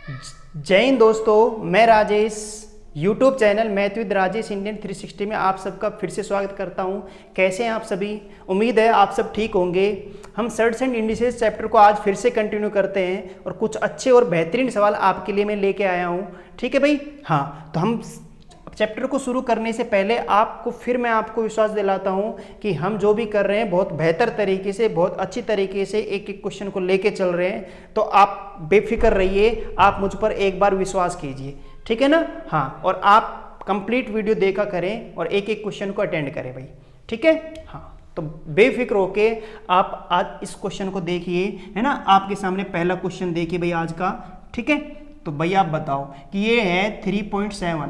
जय हिंद दोस्तों, मैं Rajesh YouTube channel math with Rajesh Indian 360 में आप सबका फिर से स्वागत करता हूं। कैसे हैं आप सभी? उम्मीद है आप सब ठीक होंगे। हम सर्ट्स एंड इंडिसेस चैप्टर को आज फिर से कंटिन्यू करते हैं और कुछ अच्छे और बेहतरीन सवाल आपके लिए मैं लेके आया हूं। ठीक है भाई? हाँ, तो हम चैप्टर को शुरू करने से पहले मैं आपको विश्वास दिलाता हूं कि हम जो भी कर रहे हैं बहुत बेहतर तरीके से, बहुत अच्छी तरीके से एक एक क्वेश्चन को लेके चल रहे हैं। तो आप बेफिक्र रहिए, आप मुझ पर एक बार विश्वास कीजिए, ठीक है ना? हाँ, और आप कंप्लीट वीडियो देखा करें और एक एक क्वेश्चन को अटेंड करें भाई, ठीक है? हाँ, तो बेफिक्र होके आप आज इस क्वेश्चन को देखिए, है ना? आपके सामने पहला क्वेश्चन देखिए भाई आज का, ठीक है? तो भाई आप बताओ कि ये है 3.7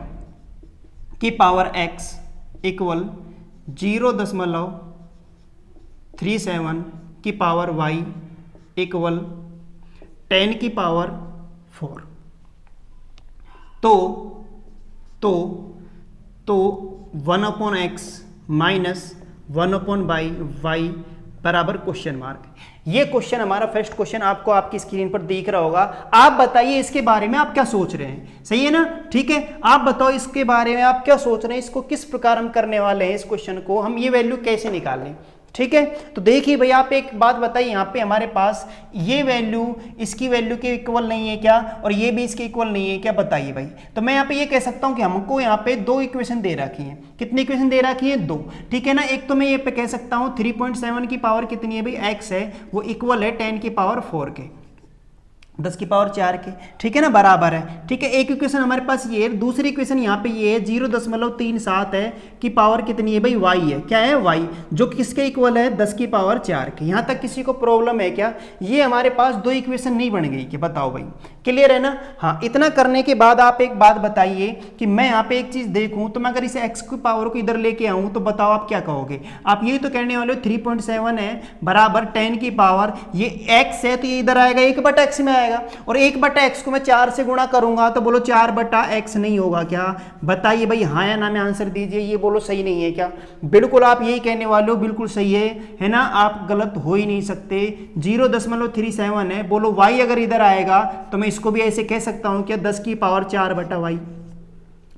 की पावर x इक्वल 0.37 की पावर y इक्वल 10 की पावर 4। तो 1/x माइनस 1/y बराबर क्वेश्चन मार्क। ये क्वेश्चन हमारा फर्स्ट क्वेश्चन आपको आपकी स्क्रीन पर दिख रहा होगा। आप बताइए इसके बारे में आप क्या सोच रहे हैं? सही है ना? ठीक है, आप बताओ इसके बारे में आप क्या सोच रहे हैं, इसको किस प्रकार हम करने वाले हैं, इस क्वेश्चन को हम ये वैल्यू कैसे निकालें। ठीक है, तो देखिए भाई आप एक बात बताइए, यहाँ पे हमारे पास ये वैल्यू इसकी वैल्यू के इक्वल नहीं है क्या, और ये भी इसके इक्वल नहीं है क्या? बताइए भाई। तो मैं यहाँ पे ये कह सकता हूँ कि हमको यहाँ पे दो इक्वेशन दे रखी हैं। कितनी इक्वेशन दे रखी है? दो। ठीक है ना? एक तो मैं ये पे कह सकता हूँ 3.7 की पावर कितनी है भाई? x है, वो इक्वल है 10 की पावर 4 के, 10 की पावर 4 के। ठीक है ना? बराबर है। ठीक है, एक इक्वेशन हमारे पास ये है, दूसरी इक्वेशन यहाँ पे ये है 0.37 है कि पावर कितनी है भाई? y है। क्या है? y, जो किसके इक्वल है? 10 की पावर 4 के। यहाँ तक किसी को प्रॉब्लम है क्या? ये हमारे पास दो इक्वेशन नहीं बन गई कि बताओ भाई, क्लियर है ना? हाँ, इतना करने के बाद आप एक बात बताइए कि मैं यहाँ पे एक चीज देखूं तो मैं अगर इसे x की पावर को इधर लेके आऊं तो बताओ आप क्या कहोगे? आप यही तो कहने वाले हो 3.7 है बराबर 10 की पावर, ये x है तो ये इधर आएगा 1/x में आएगा, और 1/x को मैं 4 से गुणा करूंगा तो बोलो 4/x नहीं होगा क्या? बताइए भाई, हाँ या ना में आंसर दीजिए। ये बोलो सही नहीं है क्या? बिल्कुल आप यही कहने वाले हो, बिल्कुल सही है ना? आप गलत हो ही नहीं सकते। 0.37 है, बोलो y अगर इधर आएगा तो मैं इसको भी ऐसे कह सकता हूं क्या? 10 की पावर 4/y।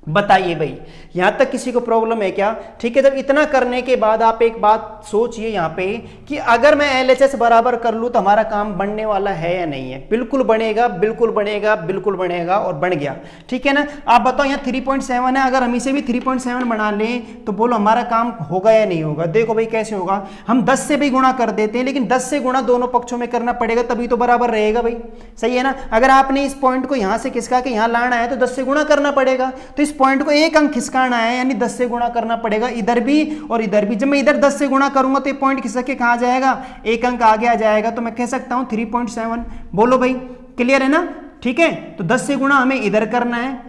बताइए भाई, यहां तक किसी को प्रॉब्लम है क्या? ठीक है, जब इतना करने के बाद आप एक बात सोचिए यहाँ पे कि अगर मैं LHS बराबर कर लूं तो हमारा काम बनने वाला है या नहीं है? बिल्कुल बनेगा, बिल्कुल बनेगा, बिल्कुल बनेगा, और बन गया। ठीक है ना? आप बताओ, यहाँ 3.7 है, अगर हम इसे भी 3.7 बना लें तो बोलो हमारा काम होगा या नहीं होगा? देखो भाई कैसे होगा, हम 10 से भी गुणा कर देते हैं, लेकिन 10 से गुणा दोनों पक्षों में करना पड़ेगा तभी तो बराबर रहेगा भाई। सही है ना? अगर आपने इस पॉइंट को यहां से खिसका के यहां लाना है तो 10 से गुणा करना पड़ेगा, तो इस पॉइंट को एक अंक खिसकाना है यानी 10 से गुणा करना पड़ेगा, इधर भी और इधर भी। जब मैं इधर 10 से गुणा करूंगा तो ये पॉइंट खिसक के कहां जाएगा? एक अंक आगे आ जाएगा, तो मैं कह सकता हूं 3.7। बोलो भाई, क्लियर है ना? ठीक है, तो 10 से गुणा हमें इधर करना है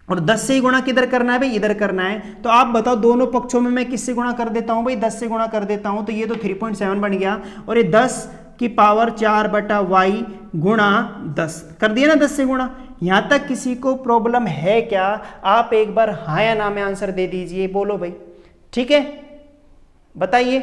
और 10 से गुणा किधर करना है भाई? इधर करना है। तो आप बताओ दोनों पक्षों में मैं किससे गुणा कर देता हूं भाई? 10 से गुणा कर देता हूं, तो ये तो 3.7 बन गया, और ये 10 की पावर 4/y गुणा 10 कर दिया ना, 10 से गुणा। यहां तक किसी को प्रॉब्लम है क्या? आप एक बार हाँ या ना में आंसर दे दीजिए। बोलो भाई, ठीक है, बताइए।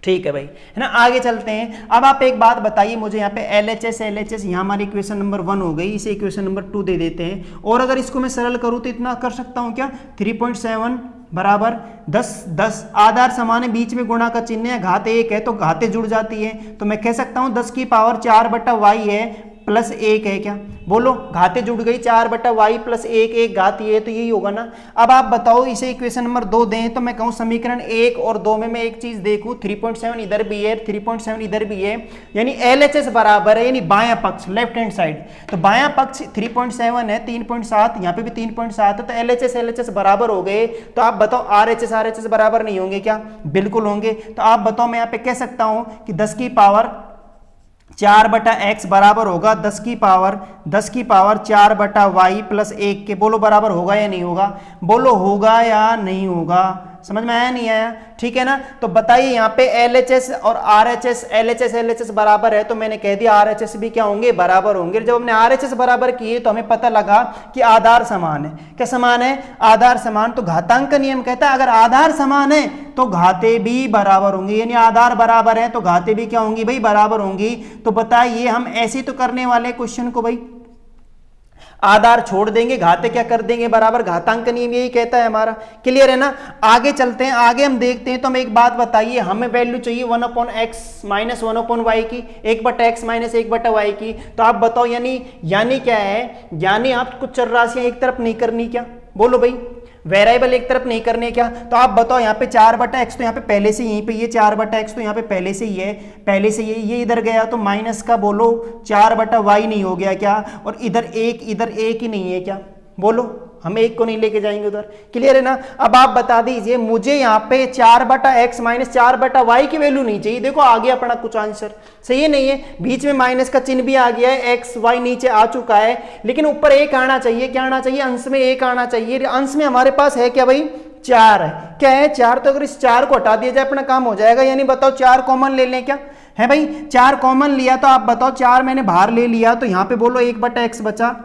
ठीक है भाई, है ना? आगे चलते हैं। अब आप एक बात बताइए मुझे, यहाँ पे LHS यहाँ हमारी इक्वेशन नंबर 1 हो गई, इसे इक्वेशन नंबर 2 दे देते हैं, और अगर इसको मैं सरल करूँ तो इतना कर सकता हूँ क्या? 3.7 बराबर 10 आधार समान है, बीच में गुणा का चिन्ह है, घात 1 है तो घातें जुड़ जाती है, तो मैं कह सकता हूँ 10 की पावर 4/y है प्लस 1 है क्या? बोलो, घातें जुड़ गई, 4/y प्लस 1 घात ये है, तो यही होगा ना? अब आप बताओ, इसे इक्वेशन नंबर 2 दें तो मैं कहूँ समीकरण 1 और 2 में मैं एक चीज देखूं, 3.7 इधर भी है, 3.7 इधर भी है, यानी LHS बराबर है, यानी बायां पक्ष, लेफ्ट हैंड साइड। तो बायां पक्ष 3.7 है, 3.7, यहाँ पे भी 3.7 है, तो LHS बराबर हो गए। तो आप बताओ RHS बराबर नहीं होंगे क्या? बिल्कुल होंगे। तो आप बताओ, मैं यहाँ पे कह सकता हूं कि 10 की पावर 4/x बराबर होगा 10 की पावर 4/y प्लस 1 के। बोलो बराबर होगा या नहीं होगा? बोलो होगा या नहीं होगा? समझ में आया नहीं आया? ठीक है ना? तो बताइए यहाँ पे LHS और RHS, LHS बराबर है तो मैंने कह दिया RHS भी क्या होंगे? बराबर होंगे। जब हमने RHS बराबर किए तो हमें पता लगा कि आधार समान है। क्या समान है? आधार समान। तो घातांक का नियम कहता है अगर आधार समान है तो घाते भी बराबर होंगी, यानी आधार बराबर है तो घाते भी क्या होंगी भाई? बराबर होंगी। तो बताइए हम ऐसे तो करने वाले क्वेश्चन को भाई, आधार छोड़ देंगे, घाते क्या कर देंगे बराबर घातांक नियम, यही कहता है हमारा। क्लियर है ना। आगे चलते हैं, आगे हम देखते हैं। तो हम एक बात बताइए, हमें वैल्यू चाहिए 1/x माइनस 1/y की, 1/x माइनस 1/y की। तो आप बताओ यानी क्या है, यानी आप कुछ चर राशियां एक तरफ नहीं करनी क्या, बोलो भाई, वेरिएबल एक तरफ नहीं करने क्या। तो आप बताओ यहाँ पे 4/x तो यहाँ पे पहले से यहीं पे ये 4/x तो यहाँ पे पहले से ही है, पहले से ये इधर गया तो माइनस का बोलो 4/y नहीं हो गया क्या, और इधर एक ही नहीं है क्या, बोलो, हम एक को नहीं लेके जाएंगे उधर। क्लियर है ना। अब आप बता दीजिए मुझे यहाँ पे 4/x माइनस 4/y की वैल्यू नहीं चाहिए। देखो आ गया अपना कुछ आंसर, सही है नहीं है, बीच में माइनस का चिन्ह भी आ गया है, x y नीचे आ चुका है, लेकिन ऊपर एक आना चाहिए। क्या आना चाहिए, अंश में एक आना चाहिए। अंश में हमारे पास है क्या भाई, 4 है। क्या है, 4। तो अगर इस 4 को हटा दिया जाए अपना काम हो जाएगा। यानी बताओ 4 कॉमन ले लें क्या, है भाई, 4 कॉमन लिया तो आप बताओ 4 मैंने बाहर ले लिया तो यहाँ पे बोलो 1/x बचा,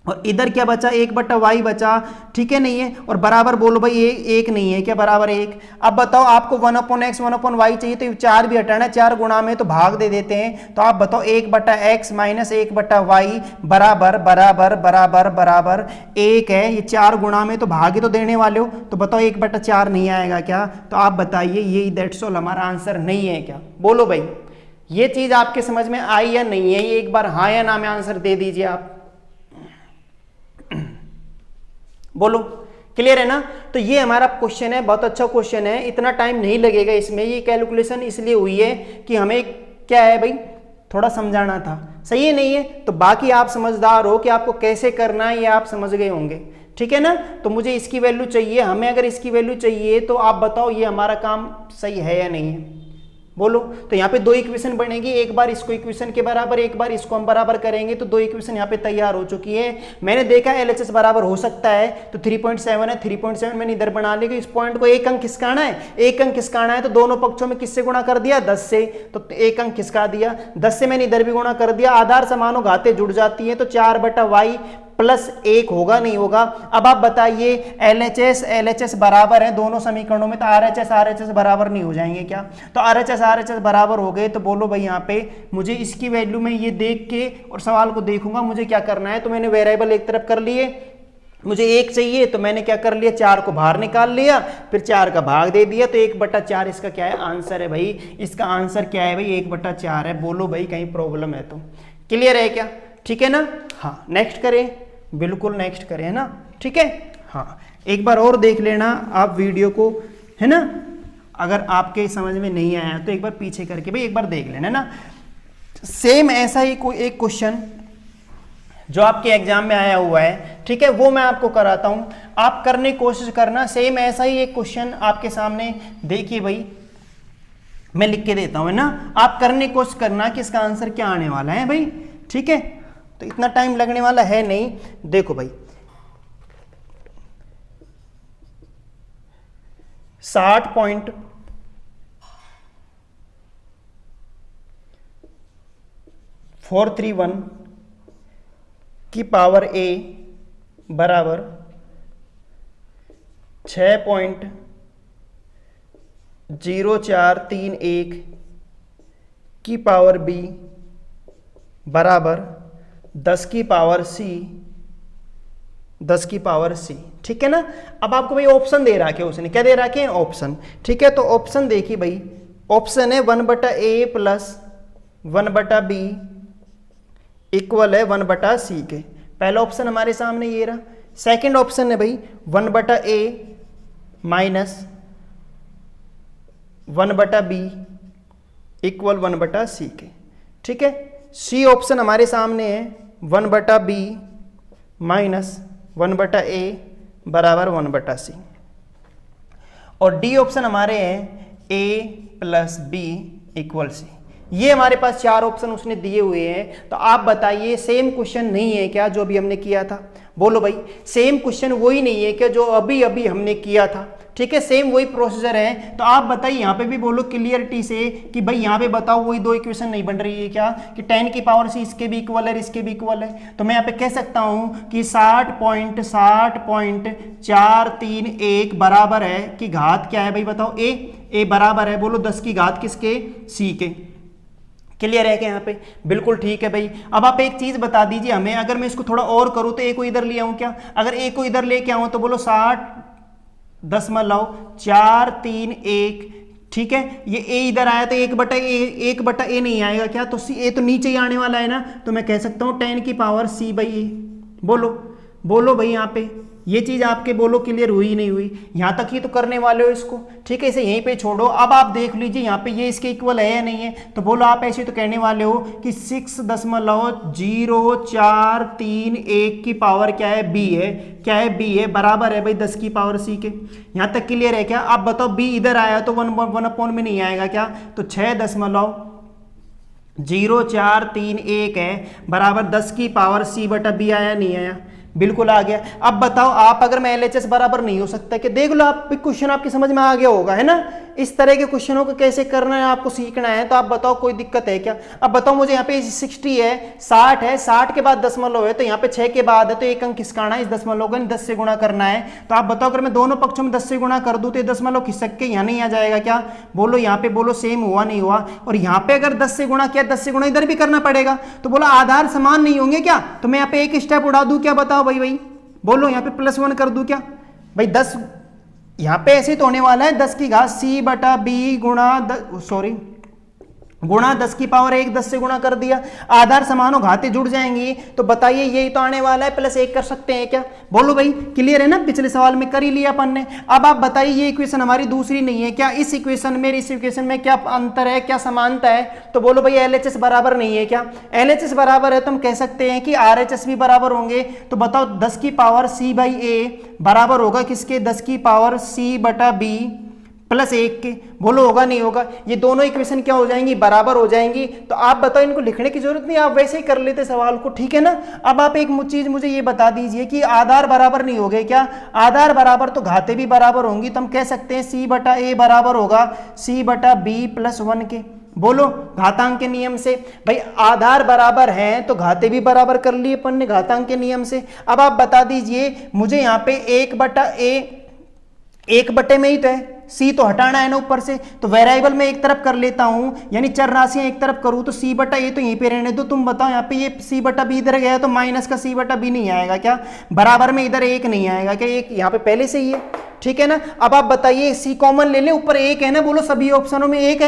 और इधर क्या बचा, 1/y बचा, ठीक है नहीं है, और बराबर बोलो भाई एक नहीं है क्या, बराबर 1। अब बताओ आपको 1/x 1/y चाहिए तो 4 भी हटाना है, 4 गुणा में तो भाग दे देते हैं। तो आप बताओ 1/x माइनस 1/y बराबर बराबर बराबर बराबर 1 है। ये 4 गुणा में तो भाग ही तो देने वाले हो, तो बताओ 1/4 नहीं आएगा क्या। तो आप बताइए ये दैट्स ऑल हमारा आंसर नहीं है क्या, बोलो भाई। ये चीज आपके समझ में आई या नहीं है, ये एक बार हाँ या ना में आंसर दे दीजिए आप, बोलो। क्लियर है ना। तो ये हमारा क्वेश्चन है, बहुत अच्छा क्वेश्चन है, इतना टाइम नहीं लगेगा इसमें। ये कैलकुलेशन इसलिए हुई है कि हमें क्या है भाई, थोड़ा समझाना था, सही है नहीं है। तो बाकी आप समझदार हो कि आपको कैसे करना है, ये आप समझ गए होंगे, ठीक है ना। तो मुझे इसकी वैल्यू चाहिए, हमें अगर इसकी वैल्यू चाहिए तो आप बताओ ये हमारा काम सही है या नहीं है, बोलो। तो यहाँ पे 2 इक्वेशन बनेगी, एक बार इसको इक्वेशन के बराबर, एक बार इसको हम बराबर करेंगे तो 2 इक्वेशन यहाँ पे तैयार हो चुकी है। मैंने देखा LHS बराबर हो सकता है, तो 3.7 है, 3.7 मैंने इधर बना लिया। इस पॉइंट को एक अंक खिसकाना है, एक अंक खिसकाना है तो दोनों पक्षों में किससे गुणा कर दिया, 10 से, तो एक अंक खिसका दिया, 10 से मैंने इधर भी गुणा कर दिया। आधार समानो घाते जुड़ जाती है, तो 4/y प्लस 1 होगा नहीं होगा। अब आप बताइए LHS बराबर है दोनों समीकरणों में, तो RHS बराबर नहीं हो जाएंगे क्या। तो RHS बराबर हो गए, तो बोलो भाई यहाँ पे मुझे इसकी वैल्यू में ये देख के और सवाल को देखूंगा मुझे क्या करना है। तो मैंने वेरिएबल एक तरफ कर लिए, मुझे 1 चाहिए तो मैंने क्या कर लिया, 4 को बाहर निकाल लिया, फिर 4 का भाग दे दिया, तो 1/4 इसका क्या है, आंसर है भाई। इसका आंसर क्या है भाई, 1/4 है। बोलो भाई कहीं प्रॉब्लम है तो। क्लियर है क्या, ठीक है ना। हाँ नेक्स्ट करें, बिल्कुल नेक्स्ट करें, है ना, ठीक है। हाँ एक बार और देख लेना आप वीडियो को, है ना। अगर आपके समझ में नहीं आया तो एक बार पीछे करके भाई एक बार देख लेना, है ना। सेम ऐसा ही कोई एक क्वेश्चन जो आपके एग्जाम में आया हुआ है, ठीक है, वो मैं आपको कराता हूं, आप करने की कोशिश करना। सेम ऐसा ही एक क्वेश्चन आपके सामने देखिए भाई, मैं लिख के देता हूं, है ना। आप करने की कोशिश करना कि इसका आंसर क्या आने वाला है भाई, ठीक है। तो इतना टाइम लगने वाला है नहीं। देखो भाई 60.431 की पावर a बराबर 6.0431 की पावर b बराबर 10 की पावर c, ठीक है ना। अब आपको भाई ऑप्शन दे रखे उसने, क्या दे रखे हैं, ऑप्शन, ठीक है। तो ऑप्शन देखिए भाई, ऑप्शन है 1/a प्लस 1/b इक्वल है 1/c के। पहला ऑप्शन हमारे सामने ये रहा। सेकंड ऑप्शन है भाई 1/a minus 1/b equal 1/c के, ठीक है। सी ऑप्शन हमारे सामने है 1/b माइनस 1/a बराबर 1/c, और डी ऑप्शन हमारे हैं a plus b equal c। ये हमारे पास 4 ऑप्शन उसने दिए हुए हैं। तो आप बताइए सेम क्वेश्चन नहीं है क्या जो अभी हमने किया था, बोलो भाई। सेम क्वेश्चन वही नहीं है क्या जो अभी अभी हमने किया था, ठीक है, सेम वही प्रोसीजर है। तो आप बताइए यहाँ पे भी बोलो क्लियरिटी से कि भाई यहाँ पे बताओ वही 2 इक्वेशन नहीं बन रही है क्या, कि 10 की पावर c इसके भी इक्वल है, इसके भी इक्वल है। तो मैं यहाँ पे कह सकता हूँ कि 60.431 बराबर है कि घात क्या है भाई, बताओ a बराबर है बोलो 10 की घात किसके, c के। क्लियर है क्या यहाँ पे? बिल्कुल ठीक है भाई। अब आप एक चीज बता दीजिए हमें, अगर मैं इसको थोड़ा और करूं तो ए को इधर ले आऊं क्या? अगर ए को इधर लेके आऊं तो बोलो 60 ठीक है। ये ए इधर आया तो 1/a नहीं आएगा क्या? तो ए तो नीचे ही आने वाला है ना, तो मैं कह सकता हूं 10 की पावर c/a। बोलो भाई यहाँ पे ये चीज आपके बोलो क्लियर हुई नहीं हुई? यहां तक ही तो करने वाले हो इसको, ठीक है। इसे यहीं पे छोड़ो। अब आप देख लीजिए यहाँ पे ये इसके इक्वल है या नहीं है, तो बोलो आप ऐसे तो कहने वाले हो कि 6.0431 की पावर क्या है? b है। क्या है? b है, बराबर है भाई 10 की पावर c के। यहां तक क्लियर है क्या? आप बताओ b इधर आया तो 1 में नहीं आएगा क्या? तो 6.0431 है बराबर 10 की पावर c/b आया नहीं आया? बिल्कुल आ गया। अब बताओ आप, अगर मैं LHS बराबर नहीं हो सकता कि देख लो आप, क्वेश्चन आपकी समझ में आ गया होगा है ना। इस तरह के क्वेश्चनों को कैसे करना है आपको सीखना है। तो आप बताओ कोई दिक्कत है क्या? अब बताओ मुझे यहाँ पे 60 है, 60 है, 60 के बाद दशमलव है तो यहाँ पे 6 के बाद है तो एक अंक किसका आना है? इस दशमलव को 10 से गुणा करना है। तो आप बताओ अगर मैं दोनों पक्षों में 10 से गुणा कर दूं तो ये दशमलव खिसक के यहाँ नहीं आ जाएगा क्या? बोलो यहाँ पे बोलो सेम हुआ नहीं हुआ? और यहाँ पे अगर 10 से गुणा किया, 10 से गुणा इधर भी करना पड़ेगा, तो बोलो आधार समान नहीं होंगे क्या? तो मैं यहाँ पे एक स्टेप उड़ा दूं क्या? बताओ भाई बोलो यहाँ पे +1 कर दूं क्या भाई? 10 यहाँ पे ऐसे तो होने वाला है 10 की घात c/b गुणा 10 की पावर 1, 10 से गुणा कर दिया। आधार समान हो, घातें जुड़ जाएंगी, तो बताइए यही तो आने वाला है, +1 कर सकते हैं क्या? बोलो भाई क्लियर है ना? पिछले सवाल में कर ही लिया अपन ने। अब आप बताइए ये इक्वेशन हमारी दूसरी नहीं है क्या? इस इक्वेशन में इस इक्वेशन में क्या अंतर है, क्या समानता है? तो बोलो भाई LHS बराबर नहीं है क्या? LHS बराबर है तो हम कह सकते हैं कि RHS भी बराबर होंगे। तो बताओ 10 की पावर c/a बराबर होगा किसके? 10 की पावर c/b +1 के। बोलो होगा नहीं होगा? ये दोनों इक्वेशन क्या हो जाएंगी? बराबर हो जाएंगी। तो आप बताओ, इनको लिखने की जरूरत नहीं, आप वैसे ही कर लेते सवाल को, ठीक है ना। अब आप एक चीज मुझे ये बता दीजिए कि आधार बराबर नहीं हो गए क्या? आधार बराबर तो घातें भी बराबर होंगी, तो हम कह सकते हैं c/a बराबर होगा c/b +1 के। बोलो घातांक के नियम से भाई आधार बराबर हैं तो घाते भी बराबर कर लिए अपन ने घातांक के नियम से। अब आप बता दीजिए मुझे यहाँ पे 1/a में ही तो है, c तो हटाना है ना ऊपर से, तो वेरिएबल में एक तरफ कर लेता हूं, यानी चर राशियां एक तरफ करूं, तो c/a तो यहीं पे रहने दो। तुम बताओ यहाँ पे ये c/b इधर गया तो माइनस का c/b नहीं आएगा क्या? बराबर में इधर 1 नहीं आएगा क्या? एक यहाँ पे पहले से ही है, ठीक है ना। अब आप बताइए c कॉमन ले ले, ऊपर 1 है ना, बोलो सभी ऑप्शनों में 1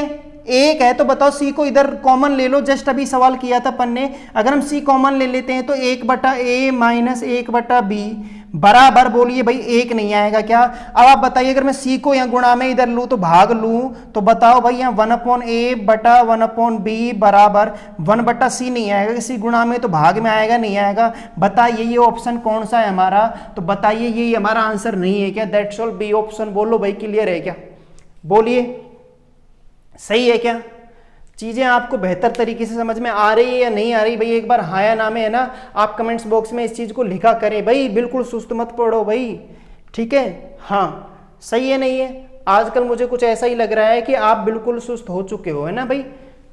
है तो बताओ c को इधर कॉमन ले लो। जस्ट अभी सवाल किया था अपन ने, अगर हम c कॉमन ले लेते हैं तो 1/a माइनस 1/b बराबर बोलिए भाई 1 नहीं आएगा क्या? अब आप बताइए अगर मैं c को यहाँ गुणा में इधर लूँ तो भाग लूँ, तो बताओ भाई यहाँ 1/a/1/b बराबर 1/c नहीं आएगा, c गुणा में तो भाग में आएगा नहीं आएगा? बताइए ये ऑप्शन कौन सा है हमारा? तो बताइए ये हमारा आंसर नहीं है क्या? That's all, B option. बोलो भाई क्लियर है क्या? बोलिए सही है क्या? चीजें आपको बेहतर तरीके से समझ में आ रही है या नहीं आ रही? भाई एक बार हाँ या ना में है ना आप कमेंट्स बॉक्स में इस चीज को लिखा करें भाई, बिल्कुल सुस्त मत पड़ो भाई, ठीक है। हाँ सही है नहीं है? आजकल मुझे कुछ ऐसा ही लग रहा है कि आप बिल्कुल सुस्त हो चुके हो, है ना भाई,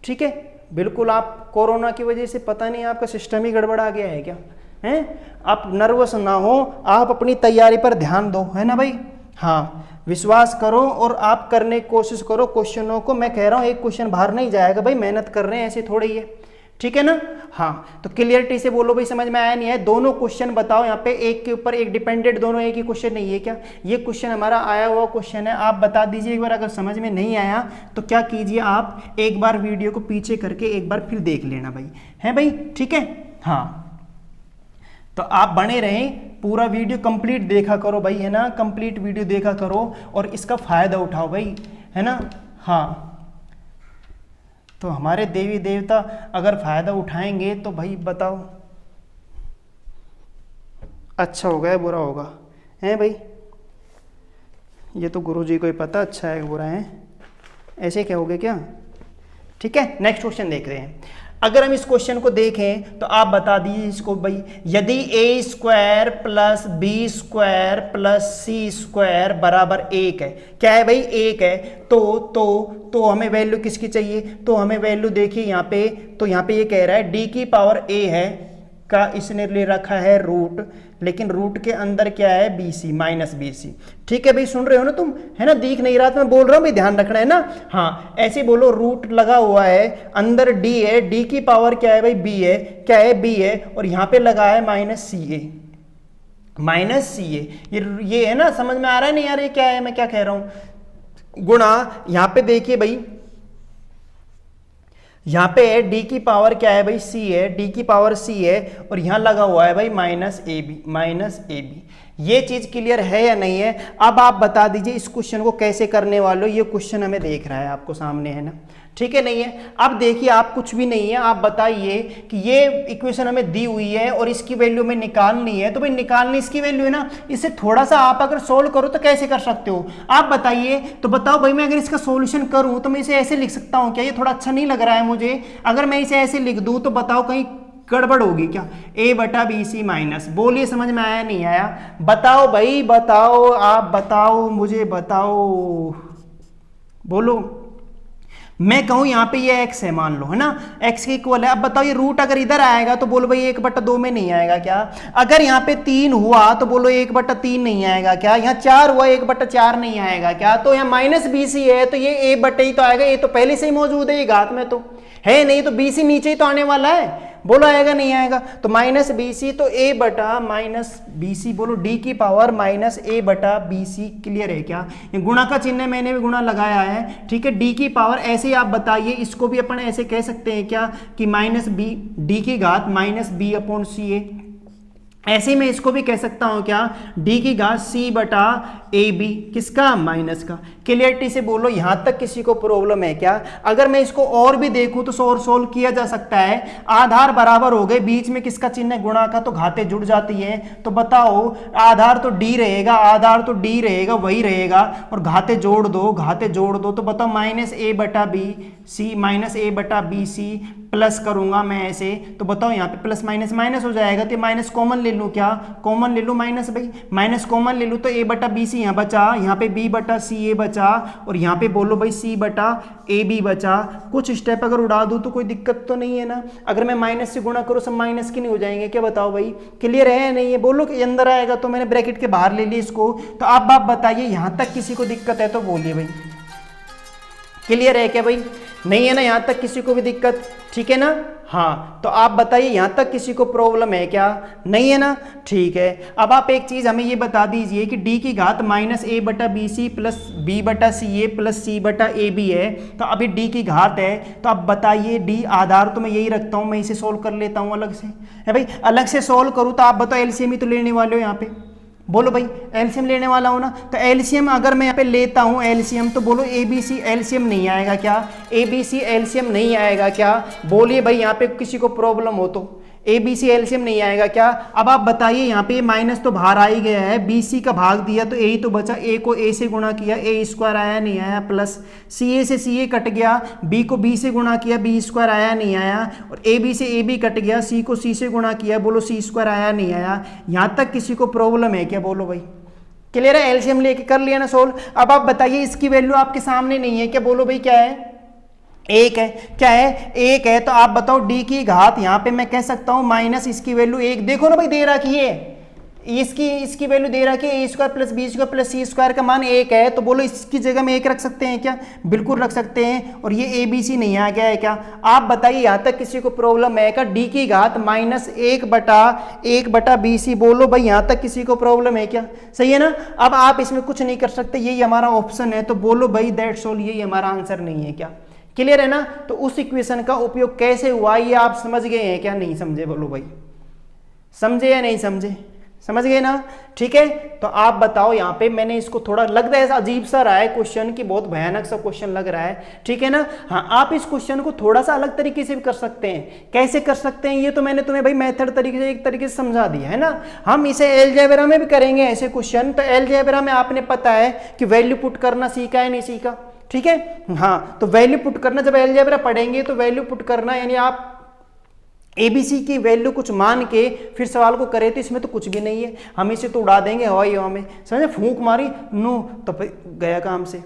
ठीक है। बिल्कुल आप कोरोना की वजह से पता नहीं आपका सिस्टम ही गड़बड़ा गया है क्या है? आप नर्वस ना हो, आप अपनी तैयारी पर ध्यान दो, है ना भाई। हाँ विश्वास करो और आप करने की कोशिश करो क्वेश्चनों को। मैं कह रहा हूँ एक क्वेश्चन बाहर नहीं जाएगा भाई, मेहनत कर रहे हैं ऐसे थोड़ी है, ठीक है ना। हाँ तो क्लियरिटी से बोलो भाई, समझ में आया नहीं है? दोनों क्वेश्चन बताओ, यहाँ पे एक के ऊपर एक डिपेंडेंट, दोनों एक ही क्वेश्चन नहीं है क्या? ये क्वेश्चन हमारा आया हुआ क्वेश्चन है, आप बता दीजिए एक बार। अगर समझ में नहीं आया तो क्या कीजिए, आप एक बार वीडियो को पीछे करके एक बार फिर देख लेना भाई, है भाई, ठीक है। हाँ तो आप बने रहें, पूरा वीडियो कंप्लीट देखा करो भाई, है ना, कंप्लीट वीडियो देखा करो और इसका फायदा उठाओ भाई, है ना। हाँ तो हमारे देवी देवता अगर फायदा उठाएंगे तो भाई बताओ अच्छा होगा या बुरा होगा, है भाई? ये तो गुरुजी को ही पता अच्छा है बुरा है, ऐसे क्या होगा क्या? ठीक है, नेक्स्ट क्वेश्चन देख रहे हैं। अगर हम इस क्वेश्चन को देखें तो आप बता दीजिए इसको भाई, यदि a² + b² + c² बराबर 1 है, क्या है भाई 1 है, तो हमें वैल्यू किसकी चाहिए? तो हमें वैल्यू देखिए यहाँ पे, तो यहाँ पे ये कह रहा है d की पावर a है का इसने ले रखा है रूट, लेकिन रूट के अंदर क्या है BC माइनस BC। ठीक है भाई, सुन रहे हो ना तुम, है ना, दिख नहीं रहा तो मैं बोल रहा हूँ भाई, ध्यान रखना है ना। हाँ ऐसे बोलो, रूट लगा हुआ है, अंदर D है, D की पावर क्या है भाई B है, क्या है B है, और यहाँ पे लगा है माइनस CA, माइनस CA। ये है ना, समझ में आ रहा है नहीं यार, ये क्या है, मैं क्या कह रहा हूँ। गुणा यहाँ पे देखिए भाई, यहाँ पे है D की पावर क्या है भाई C है, D की पावर C है, और यहाँ लगा हुआ है भाई माइनस AB, माइनस AB। ये चीज क्लियर है या नहीं है? अब आप बता दीजिए इस क्वेश्चन को कैसे करने वाले हो। ये क्वेश्चन हमें देख रहा है आपको सामने, है ना, ठीक है नहीं है। अब देखिए, आप कुछ भी नहीं है, आप बताइए कि ये इक्वेशन हमें दी हुई है और इसकी वैल्यू में निकालनी है, तो भाई निकालनी इसकी वैल्यू है ना, इसे थोड़ा सा आप अगर सोल्व करो तो कैसे कर सकते हो आप बताइए। तो बताओ भाई, मैं अगर इसका सॉल्यूशन करूं तो मैं इसे ऐसे लिख सकता हूं क्या? ये थोड़ा अच्छा नहीं लग रहा है मुझे। अगर मैं इसे ऐसे लिख दूं तो बताओ कहीं गड़बड़ होगी क्या? A/BC माइनस, बोलिए समझ में आया नहीं आया? बताओ भाई बताओ, आप बताओ, मुझे बताओ, बोलो। मैं कहूं यहाँ पे ये x है, मान लो, है ना, x के इक्वल है। अब बताओ ये रूट अगर इधर आएगा तो बोलो भाई 1/2 में नहीं आएगा क्या? अगर यहाँ पे 3 हुआ तो बोलो 1/3 नहीं आएगा क्या? यहाँ 4 हुआ 1/4 नहीं आएगा क्या? तो यहाँ माइनस BC है तो ये A बटे ही तो आएगा, ये तो पहले से ही मौजूद है, ये घात में तो है नहीं, तो BC नीचे ही तो आने वाला है। बोलो आएगा नहीं आएगा? तो माइनस BC तो A बटा माइनस BC, बोलो D की पावर माइनस A/BC। क्लियर है क्या? ये गुणा का चिन्ह मैंने भी गुणा लगाया है, ठीक है। D की पावर ऐसे ही आप बताइए, इसको भी अपन ऐसे कह सकते हैं क्या कि माइनस B D की घात माइनस B/CA। ऐसे में इसको भी कह सकता हूं क्या, D की घात C/AB, किसका? माइनस का। क्लियरिटी से बोलो, यहां तक किसी को प्रॉब्लम है क्या? अगर मैं इसको और भी देखूं तो सोल्व किया जा सकता है। आधार बराबर हो गए, बीच में किसका चिन्ह है? गुणा का, तो घातें जुड़ जाती है। तो बताओ, आधार तो D रहेगा, आधार तो D रहेगा, वही रहेगा, और घातें जोड़ दो, घातें जोड़ दो, तो बताओ minus A/BC, minus A/BC plus करूंगा मैं ऐसे, तो बताओ यहाँ पे प्लस माइनस माइनस हो जाएगा, तो माइनस कॉमन ले लूँ क्या? कॉमन ले लूँ माइनस, भाई माइनस कॉमन ले लूँ तो A/BC यहाँ बचा, यहाँ पे B/CA बचा, और यहाँ पे बोलो भाई C/AB बचा। कुछ स्टेप अगर उड़ा दूँ तो कोई दिक्कत तो नहीं है ना? अगर मैं माइनस से गुणा करूँ सब माइनस के नहीं हो जाएंगे क्या? बताओ भाई, क्लियर है या नहीं है? बोलो कि अंदर आएगा, तो मैंने ब्रैकेट के बाहर ले लिया इसको। तो अब आप बताइए, यहाँ तक किसी को दिक्कत है तो बोलिए भाई, क्लियर है क्या भाई? नहीं है ना यहाँ तक किसी को भी दिक्कत? ठीक है ना? हाँ, तो आप बताइए यहाँ तक किसी को प्रॉब्लम है क्या? नहीं है ना? ठीक है। अब आप एक चीज हमें ये बता दीजिए कि D की घात minus A/BC plus B/CA plus C/AB है, तो अभी D की घात है, तो अब बताइए D आधार तो मैं यही रखता हूँ, मैं इसे सोल्व कर लेता हूँ अलग से, है भाई। अलग से सोल्व करूँ तो आप बताओ एलसीएम ही तो लेने वाले हो यहाँ पे, बोलो भाई एलसीएम लेने वाला हूं ना। तो एलसीएम अगर मैं यहाँ पे लेता हूं एलसीएम, तो बोलो ABC एलसीएम नहीं आएगा क्या? ABC एलसीएम नहीं आएगा क्या? बोलिए भाई, यहाँ पे किसी को प्रॉब्लम हो तो ABC एलसीएम नहीं आएगा क्या? अब आप बताइए, यहाँ पे माइनस तो बाहर आ ही गया है, BC का भाग दिया तो A ही तो बचा, A को A से गुणा किया, A² आया नहीं आया, प्लस CA से CA कट गया, B को B से गुणा किया, B² आया नहीं आया, और AB से AB कट गया, C को C से गुणा किया, बोलो C² आया नहीं आया। यहाँ तक किसी को प्रॉब्लम है क्या? बोलो भाई, क्लियर है? एलसीएम लेके कर लिया ना सोल्व। अब आप बताइए, इसकी वैल्यू आपके सामने नहीं है क्या? बोलो भाई क्या है? 1 है। क्या है? 1 है। तो आप बताओ D की घात, यहाँ पे मैं कह सकता हूँ माइनस इसकी वैल्यू 1, देखो ना भाई दे रखी है, इसकी वैल्यू दे रखी है A² plus B² plus C² का मान 1 है, तो बोलो इसकी जगह में 1 रख सकते हैं क्या? बिल्कुल रख सकते हैं। और ये ABC नहीं आ गया है क्या? आप बताइए, यहाँ तक किसी को प्रॉब्लम है क्या? D की घात माइनस 1/BC, बोलो भाई यहाँ तक किसी को प्रॉब्लम है क्या? सही है ना? अब आप इसमें कुछ नहीं कर सकते, यही हमारा ऑप्शन है, तो बोलो भाई दैट्स ऑल, यही हमारा आंसर नहीं है क्या? क्लियर है ना? तो उस इक्वेशन का उपयोग कैसे हुआ ये आप समझ गए हैं क्या? नहीं समझे? बोलो भाई, समझे या नहीं समझे? समझ गए ना? ठीक है। तो आप बताओ, यहाँ पे मैंने इसको थोड़ा लग रहा है अजीब सा रहा है क्वेश्चन, की बहुत भयानक सा क्वेश्चन लग रहा है, ठीक है ना? हाँ, आप इस क्वेश्चन को थोड़ा सा अलग तरीके से भी कर सकते हैं। कैसे कर सकते हैं ये तो मैंने तुम्हें भाई मेथड तरीके से एक तरीके से समझा दिया है ना। हम इसे अलजेब्रा में भी करेंगे ऐसे क्वेश्चन। तो अलजेब्रा में आपने पता है कि वैल्यू पुट करना सीखा है नहीं सीखा? ठीक है। हाँ, तो वैल्यू पुट करना, जब अलजेब्रा पढ़ेंगे तो वैल्यू पुट करना, यानी आप ABC की वैल्यू कुछ मान के फिर सवाल को करें, तो इसमें तो कुछ भी नहीं है, हम इसे तो उड़ा देंगे हवाई हवा में, समझे? फूंक मारी नो तो गया काम से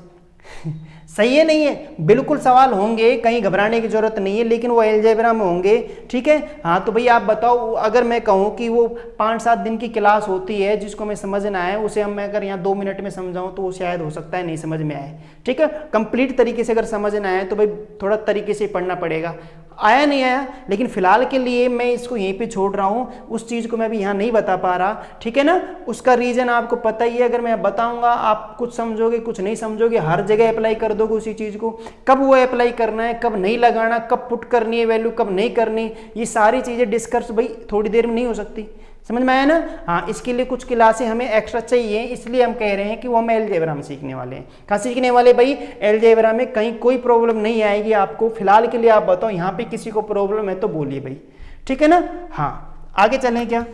सही है नहीं है? बिल्कुल सवाल होंगे, कहीं घबराने की जरूरत नहीं है, लेकिन वो अलजेब्रा में होंगे। ठीक है, हाँ तो भाई आप बताओ, अगर मैं कहूँ कि वो 5-7 दिन की क्लास होती है जिसको मैं समझना है, उसे हम मैं अगर यहाँ 2 मिनट में समझाऊँ तो वो शायद हो सकता है नहीं समझ में आए। ठीक है, कंप्लीट तरीके से अगर समझना है तो भाई थोड़ा तरीके से पढ़ना पड़ेगा। आया नहीं आया, लेकिन फिलहाल के लिए मैं इसको यहीं पे छोड़ रहा हूँ, उस चीज़ को मैं अभी यहाँ नहीं बता पा रहा। ठीक है ना, उसका रीज़न आपको पता ही है, अगर मैं बताऊँगा आप कुछ समझोगे कुछ नहीं समझोगे, हर जगह अप्लाई कर दोगे उसी चीज़ को। कब वो अप्लाई करना है, कब नहीं लगाना, कब पुट करनी है वैल्यू, कब नहीं करनी, ये सारी चीज़ें डिस्कस भाई थोड़ी देर में नहीं हो सकती। समझ में आया ना? हाँ, इसके लिए कुछ क्लासें हमें एक्स्ट्रा चाहिए, इसलिए हम कह रहे हैं कि वो हम अलजेब्रा में सीखने वाले हैं। कहाँ सीखने वाले भाई? अलजेब्रा में। कहीं कोई प्रॉब्लम नहीं आएगी आपको। फिलहाल के लिए आप बताओ, यहाँ पे किसी को प्रॉब्लम है तो बोलिए भाई। ठीक है ना? हाँ, आगे चलें क्या?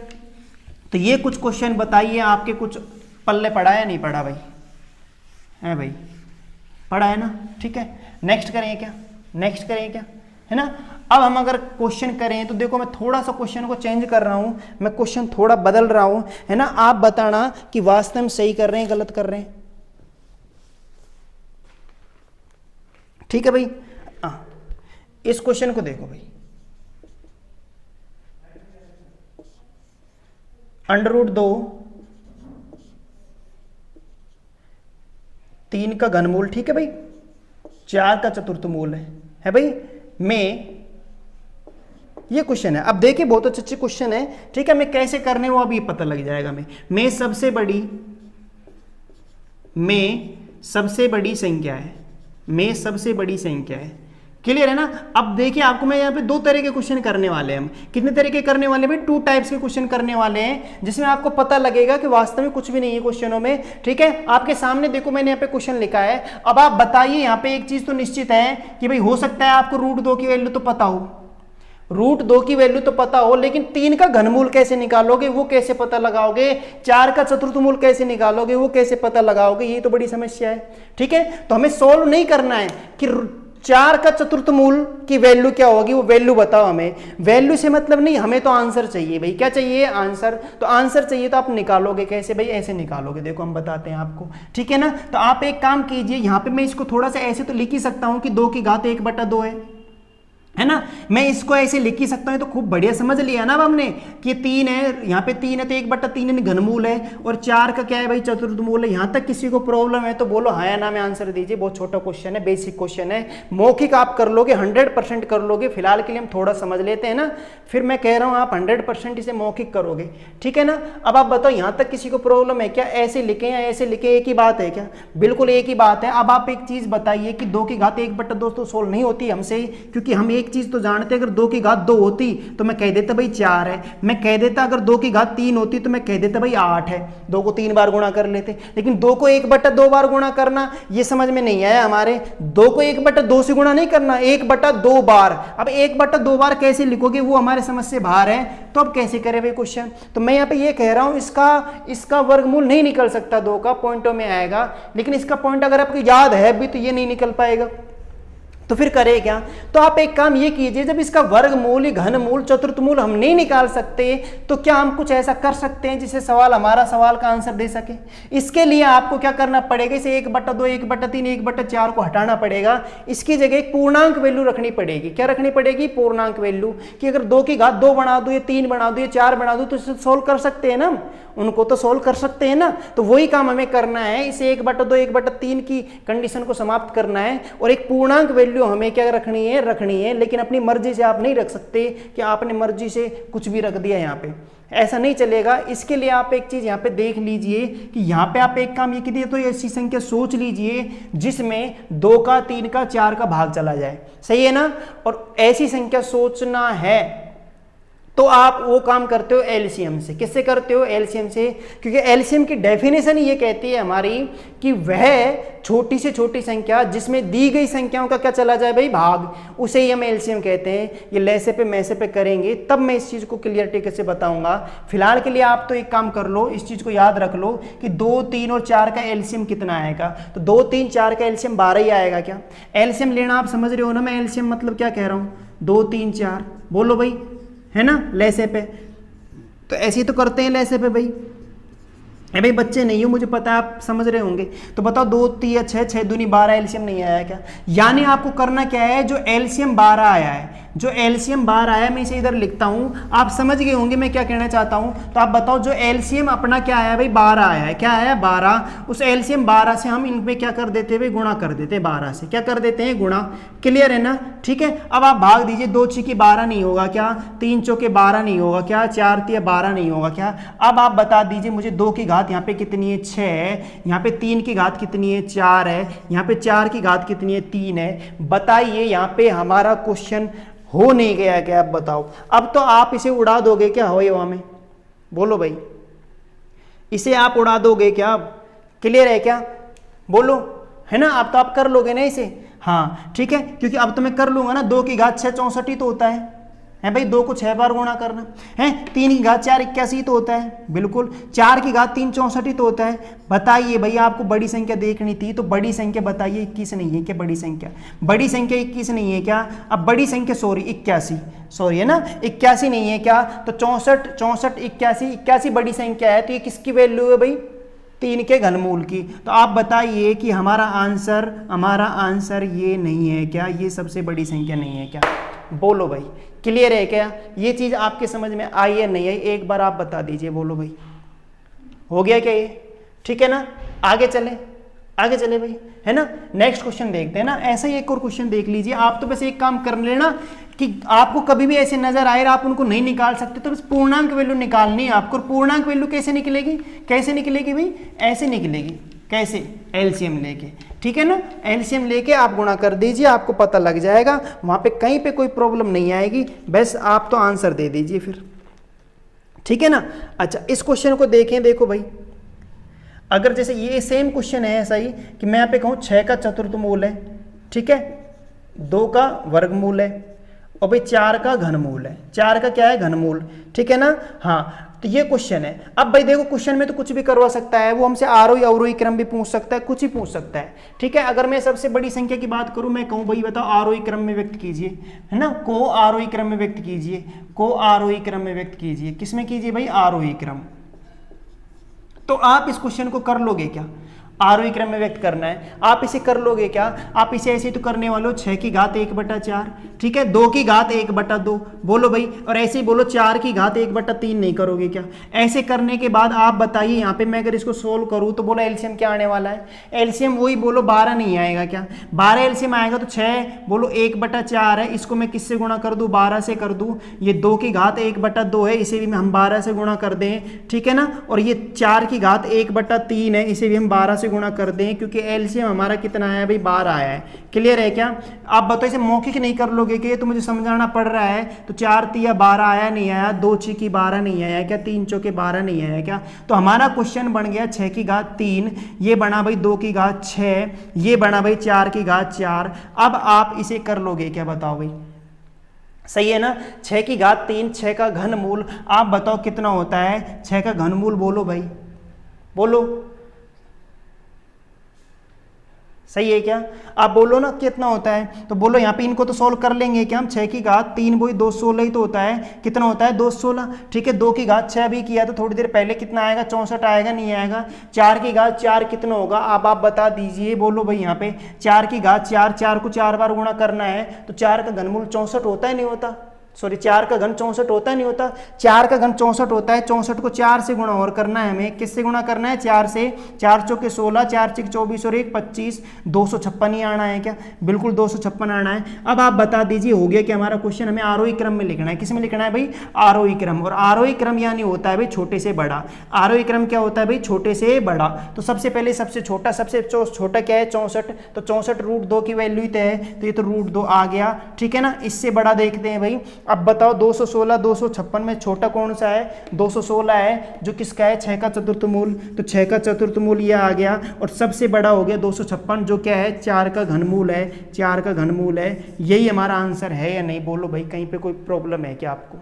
तो ये कुछ क्वेश्चन बताइए, आपके कुछ पल्ले पड़ा या नहीं पड़ा भाई? है भाई, पड़ा है ना? ठीक है, नेक्स्ट करें क्या? नेक्स्ट करें क्या, है ना? अब हम अगर क्वेश्चन करें तो देखो, मैं थोड़ा सा क्वेश्चन को चेंज कर रहा हूं, मैं क्वेश्चन थोड़ा बदल रहा हूं, है ना? आप बताना कि वास्तव में सही कर रहे हैं गलत कर रहे हैं। ठीक है भाई? इस क्वेश्चन को देखो भाई, √2 3 का घनमूल, ठीक है भाई, 4 का चतुर्थमूल है भाई, में ये क्वेश्चन है। अब देखिए, बहुत अच्छे क्वेश्चन है। ठीक है, मैं कैसे करने वो अभी पता लग जाएगा। में सबसे बड़ी संख्या है, में सबसे बड़ी संख्या है। क्लियर है ना? अब देखिए, आपको मैं यहाँ पे 2 तरह के क्वेश्चन करने वाले हैं। हम कितने तरह के करने वाले हैं? 2 टाइप्स के क्वेश्चन करने वाले हैं, जिसमें आपको पता लगेगा कि वास्तव में कुछ भी नहीं है क्वेश्चनों में। ठीक है, आपके सामने देखो, मैंने यहाँ पे क्वेश्चन लिखा है। अब आप बताइए, यहाँ पे एक चीज तो निश्चित है कि भाई हो सकता है आपको √2 की वैल्यू तो पता हो, √2 की वैल्यू तो पता हो, लेकिन 3 का घनमूल कैसे निकालोगे, वो कैसे पता लगाओगे? 4 का चतुर्थमूल कैसे निकालोगे, वो कैसे पता लगाओगे? ये तो बड़ी समस्या है। ठीक है, तो हमें सोल्व नहीं करना है कि 4 का चतुर्थमूल की वैल्यू क्या होगी, वो वैल्यू बताओ हमें। वैल्यू से मतलब नहीं, हमें तो आंसर चाहिए भाई। क्या चाहिए? आंसर। तो आंसर चाहिए तो आप निकालोगे कैसे भाई? ऐसे निकालोगे, देखो हम बताते हैं आपको। ठीक है ना? तो आप एक काम कीजिए, यहाँ पे मैं इसको थोड़ा सा ऐसे तो लिख ही सकता हूँ कि 2 की घात 1/2 है ना? मैं इसको ऐसे लिख ही सकता हूं। तो खूब बढ़िया समझ लिया ना अब हमने कि 3 है, यहाँ पे 3 है तो 1/3 घनमूल है, और 4 का क्या है भाई? चतुर्थमूल है। यहाँ तक किसी को प्रॉब्लम है तो बोलो हाँ या ना में आंसर दीजिए। बहुत छोटा क्वेश्चन है, बेसिक क्वेश्चन है, मौखिक आप कर लोगे, 100% कर लोगे। फिलहाल के लिए हम थोड़ा समझ लेते हैं ना, फिर मैं कह रहा हूँ आप 100% इसे मौखिक करोगे। ठीक है ना? अब आप बताओ, यहाँ तक किसी को प्रॉब्लम है क्या? ऐसे लिखें या ऐसे लिखें, एक ही बात है क्या? बिल्कुल एक ही बात है। अब आप एक चीज बताइए कि 2 की घात 1/2 तो सोल्व नहीं होती हमसे, क्योंकि हम एक चीज तो जानते हैं, अगर 2 की घात 2 होती तो मैं कह देता भाई 4 है, मैं कह देता अगर 2 की घात 3 होती तो मैं कह देता भाई 8 है, 2 को 3 बार गुणा कर लेते। लेकिन 2 को 1/2 बार गुणा करना ये समझ में नहीं आया हमारे। 2 को 1/2 से गुणा नहीं करना, 1/2 बार। अब 1/2 बार कैसे लिखोगे, वो हमारे समझ से बाहर है। तो अब कैसे करें भाई क्वेश्चन? तो मैं यहाँ पे ये कह रहा हूं, इसका वर्गमूल नहीं निकल सकता 2 का, पॉइंटों में आएगा, लेकिन इसका पॉइंट अगर आपको याद है भी तो ये नहीं निकल पाएगा। तो फिर करें क्या? तो आप एक काम ये कीजिए, जब इसका वर्गमूल, घनमूल, चतुर्थमूल हम नहीं निकाल सकते, तो क्या हम कुछ ऐसा कर सकते हैं जिससे हमारा सवाल का आंसर दे सके? इसके लिए आपको क्या करना पड़ेगा? इसे 1/2, 1/3, 1/4 को हटाना पड़ेगा। इसकी जगह एक पूर्णांक वैल्यू रखनी पड़ेगी। क्या रखनी पड़ेगी? पूर्णांक वैल्यू। कि अगर 2 की घात 2 बना दो, या 3 बना दो, या 4 बना दो, तो इसे सोल्व कर सकते हैं ना, उनको तो सोल्व कर सकते हैं ना। तो वही काम हमें करना है, इसे 1/2, 1/3 की कंडीशन को समाप्त करना है, और एक पूर्णांक वैल्यू हमें क्या रखनी है, लेकिन अपनी मर्जी से आप नहीं रख सकते कि आपने मर्जी से कुछ भी रख दिया। यहाँ पे ऐसा नहीं चलेगा। इसके लिए आप एक चीज यहाँ पे देख लीजिए कि यहाँ पे आप एक काम ये कीजिए, तो ऐसी संख्या सोच लीजिए जिसमें 2 का, 3 का, 4 का भाग चला जाए। सही है ना? और ऐसी संख्या सोचना है तो आप वो काम करते हो एलसीएम से। किससे करते हो? एलसीएम से। क्योंकि एलसीएम की डेफिनेशन ये कहती है हमारी कि वह छोटी से छोटी संख्या जिसमें दी गई संख्याओं का क्या चला जाए भाई? भाग, उसे ही हम एलसीएम कहते हैं। ये लैसे पे मैसे पे करेंगे तब मैं इस चीज को क्लियरिटी से बताऊंगा। फिलहाल के लिए आप तो एक काम कर लो, इस चीज को याद रख लो कि 2, 3 और 4 का एलसीएम कितना आएगा। तो 2, 3, 4 का एलसीएम 12 ही आएगा। क्या एलसीएम लेना आप समझ रहे हो ना? मैं एलसीएम मतलब क्या कह रहा हूं? 2, 3, 4 बोलो भाई, है ना? लैसे पे तो ऐसे ही तो करते हैं लैसे पे भाई। भाई बच्चे नहीं हो मुझे पता है, आप समझ रहे होंगे। तो बताओ 2 3 6 6 दूनी 12 एलसीएम नहीं आया क्या? यानी आपको करना क्या है, जो एलसीएम 12 आया है, जो एलसीएम 12 आया है मैं इसे इधर लिखता हूं, आप समझ गए होंगे मैं क्या कहना चाहता हूं। तो आप बताओ जो एलसीएम अपना क्या आया भाई, 12 आया है, क्या आया 12, उस एलसीएम 12 से हम इन पे क्या कर देते हैं भाई, गुणा कर देते हैं, 12 से क्या कर देते हैं, गुणा। क्लियर है ना? ठीक है, अब आप भाग दीजिए, 2 छीके 12 नहीं होगा क्या, 3 चौके 12 नहीं होगा क्या, 4 तिया 12 नहीं होगा क्या। अब आप बता दीजिए मुझे 2 की घात यहाँ पे कितनी है, 6 है, यहाँ पे 3 की घात कितनी है, 4 है, यहाँ पे 4 की घात कितनी है, 3 है। बताइए यहाँ पे हमारा क्वेश्चन हो नहीं गया क्या? आप बताओ। अब तो आप इसे उड़ा दोगे क्या हवा हवा में? बोलो भाई, इसे आप उड़ा दोगे क्या? क्लियर है क्या? बोलो, है ना? अब तो आप कर लोगे ना इसे। हाँ ठीक है, क्योंकि अब तो मैं कर लूंगा ना, 2 की घात 6 64 ही तो होता है भाई, 2 को 6 बार गुणा करना है। 3 की घात 4 81 तो होता है, बिल्कुल। 4 की घात 3 64 तो होता है। बताइए भैया, आपको बड़ी संख्या देखनी थी तो बड़ी संख्या बताइए, 21 नहीं है क्या बड़ी संख्या? बड़ी संख्या 21 नहीं है क्या? अब बड़ी संख्या सॉरी 81, सॉरी है ना, 81 नहीं है क्या? तो 64 64 81 81 बड़ी संख्या है, तो ये किसकी वैल्यू है भाई, 3 के घनमूल की। तो आप बताइए कि हमारा आंसर ये नहीं है क्या, ये सबसे बड़ी संख्या नहीं है क्या? बोलो भाई, क्लियर है क्या? ये चीज आपके समझ में आई है नहीं आई, एक बार आप बता दीजिए। बोलो भाई, हो गया क्या ये? ठीक है ना? आगे चले भाई, है ना? नेक्स्ट क्वेश्चन देखते हैं ना। ऐसा ही एक और क्वेश्चन देख लीजिए। आप तो बस एक काम कर लेना कि आपको कभी भी ऐसे नजर आए आप उनको नहीं निकाल सकते, तो बस पूर्णांक वैल्यू निकालनी है आपको। पूर्णांक वैल्यू कैसे निकलेगी, कैसे निकलेगी भाई? ऐसे निकलेगी। कैसे? एलसीएम लेके, ठीक है ना? एलसीएम लेके आप गुणा कर दीजिए, आपको पता लग जाएगा, वहां पे कहीं पे कोई प्रॉब्लम नहीं आएगी। बस आप तो आंसर दे दीजिए फिर, ठीक है ना? अच्छा, इस क्वेश्चन को देखें, देखो भाई, अगर जैसे ये सेम क्वेश्चन है ऐसा ही कि मैं यहाँ पे कहूँ 6 का चतुर्थमूल है, ठीक है, 2 का वर्गमूल है और भाई 4 का घनमूल है। 4 का क्या है, घनमूल, ठीक है ना? हाँ, तो ये क्वेश्चन है। अब भाई देखो, क्वेश्चन में तो कुछ भी करवा सकता है वो, हमसे आरोही अवरोही क्रम भी पूछ सकता है, कुछ ही पूछ सकता है, ठीक है? अगर मैं सबसे बड़ी संख्या की बात करूं, मैं कहूं भाई बताओ आरोही क्रम में व्यक्त कीजिए, है ना? को आरोही क्रम में व्यक्त कीजिए, को आरोही क्रम में व्यक्त कीजिए। किसमें कीजिए भाई? आरोही क्रम। तो आप इस क्वेश्चन को कर लोगे क्या? आरोही क्रम में व्यक्त करना है, आप इसे कर लोगे क्या? आप इसे ऐसे तो करने वाले हो, 6 की घात 1/4, ठीक है, 2 की घात 1/2, बोलो भाई, और ऐसे ही बोलो 4 की घात 1/3 नहीं करोगे क्या? ऐसे करने के बाद आप बताइए, यहाँ पे मैं अगर इसको सोल्व करूँ तो बोलो एलसीएम क्या आने वाला है? एलसीएम वही बोलो 12 नहीं आएगा क्या? 12 एलसीएम आएगा तो 6 बोलो 1/4 है, इसको मैं किससे गुणा कर दूँ? 12 से कर दूँ। ये 2 की घात 1/2 है, इसे भी हम 12 से गुणा कर दें, ठीक है ना? और ये 4 की घात 1/3 है, इसे भी हम 12 से गुणा कर दें, क्योंकि एलसीएम हमारा कितना आया भाई? 12 आया है। क्लियर है क्या? आप बताओ, इसे मौखिक नहीं कर लोगे कि ये तो मुझे समझाना पड़ रहा है। तो 4 तिया 12 आया नहीं आया, 2 छीकी 12 नहीं आया क्या, 3 चौके 12 नहीं आया क्या? तो हमारा क्वेश्चन बन गया 6 की घात 3, ये बना भाई 2 की घात 6, ये बना भाई 4 की घात 4। अब आप इसे कर लोगे क्या? बताओ भाई, सही है ना? 6 की घात 3, 6 का घनमूल, आप बताओ कितना होता है 6 का घनमूल? बोलो भाई, बोलो, सही है क्या? आप बोलो ना कितना होता है, तो बोलो। यहाँ पे इनको तो सॉल्व कर लेंगे क्या हम? 6 की घात 3 बोई 216 ही तो होता है, कितना होता है? 216, ठीक है। 2 की घात 6 भी किया तो थोड़ी देर पहले कितना आएगा? 64 आएगा, नहीं आएगा? 4 की घात 4 कितना होगा? अब आप बता दीजिए, बोलो भाई। यहाँ पे 4 की घात 4, 4 को 4 बार गुणा करना है, तो 4 का घनमूल 64 होता है, नहीं होता? सॉरी, 4 का घन 64 होता है, नहीं होता? 4 का घन 64 होता है। 64 को 4 से गुणा और करना है हमें, किससे गुणा करना है? 4 से। 4 चौके 16, 4 चिक 24 और 1 25, 256 ही आना है क्या? बिल्कुल 256 आना है। अब आप बता दीजिए, हो गया कि हमारा क्वेश्चन हमें आरोही क्रम में लिखना है। किस में लिखना है भाई? आरोही क्रम। और आरोही क्रम यानी होता है भाई छोटे से बड़ा। आरोही क्रम क्या होता है भाई? छोटे से बड़ा। तो सबसे पहले सबसे छोटा, सबसे छोटा क्या है? 64। तो 64 √2 की वैल्यू तय है, तो ये तो √2 आ गया, ठीक है ना? इससे बड़ा देखते हैं भाई। अब बताओ 216, 256 में छोटा कौन सा है? 216 है, जो किसका है? 6 का चतुर्थमूल। तो 6 का चतुर्थमूल ये आ गया। और सबसे बड़ा हो गया 256, जो क्या है? 4 का घनमूल है। 4 का घनमूल है। यही हमारा आंसर है या नहीं? बोलो भाई, कहीं पे कोई प्रॉब्लम है क्या आपको?